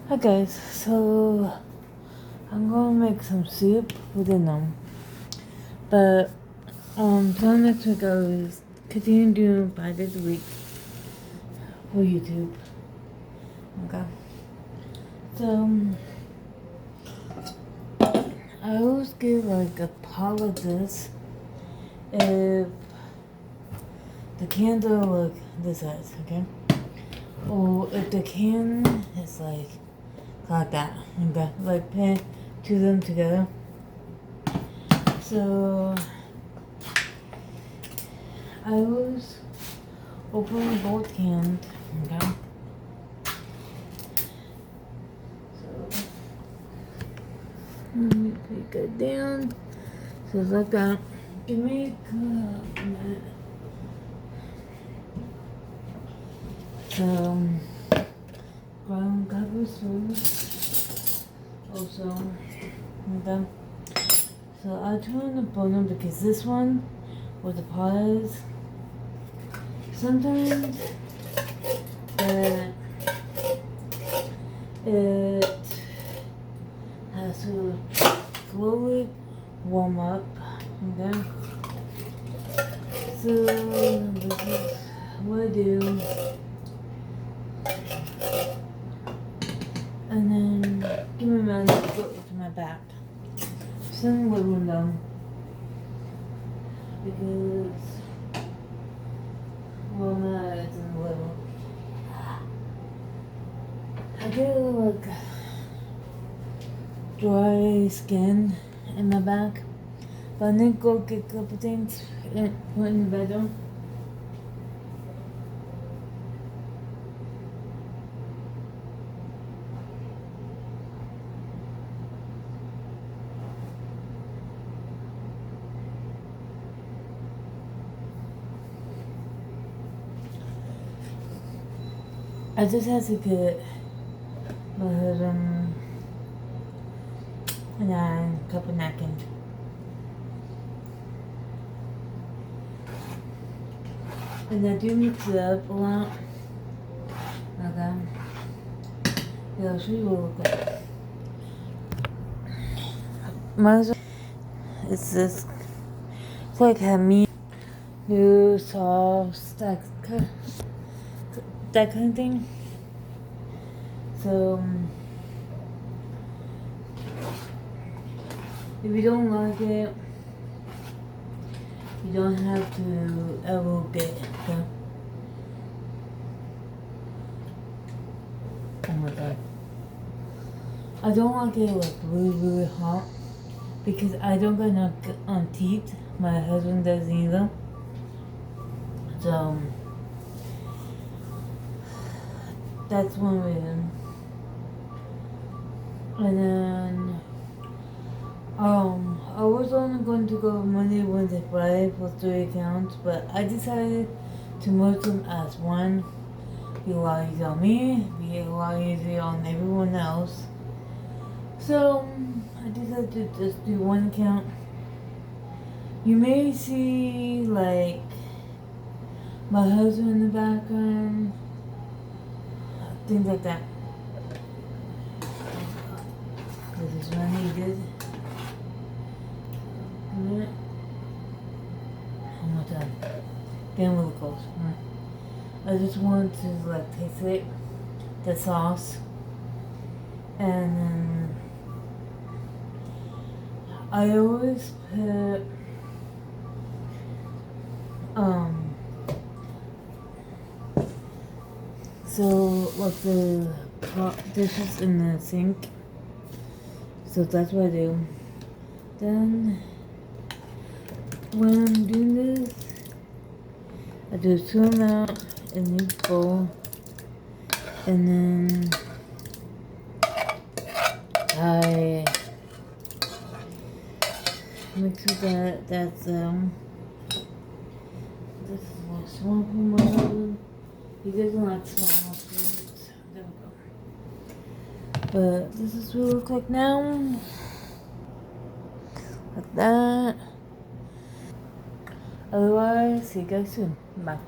Hi guys, so I'm gonna make some soup with them. But till next week I will continue doing 5 days a week for YouTube. Okay. So I always get like a pot of this if the cans are like this size, okay? Or if the can is like that, okay? Like put two of them together. So I was opening both cans, okay? So let me take it down. So it's like that. Give me a minute. So ground covers also, okay? So I turn the bottom because this one with the pies sometimes it has to slowly warm up, okay? So this is what I do, and then give me a minute to go to my back. Some wood window because well, it's in the little. I get like dry skin in my back, but I need to go get a couple things put in the bedroom. I just had to get my husband and a couple napkins. And I do mix it up a lot. Okay. Yeah, I'll show you what it looks like. My husband, it's this, it's like a meat, new sauce, that kind of thing. So, if you don't like it, you don't have to ever get it, okay? Oh my god. I don't like it like really hot because I don't got enough teeth. My husband doesn't either. So, that's one reason. And then, I was only going to go Monday, Wednesday, Friday for 3 accounts, but I decided to merge them as one. Be a lot easier on me, be a lot easier on everyone else. So, I decided to just do one account. You may see, like, my husband in the background, things like that. This is what I needed. A minute. One more time. Getting a little close. I just want to like taste it, the sauce, and then I always put so like the pot dishes in the sink. So that's what I do. Then when I'm doing this, I do two amount in each bowl, and then I mix with that. That's this is what small for my husband. He doesn't like small foods. There we go. But this is what it looks like now. Like that. Otherwise, see you guys soon. Bye.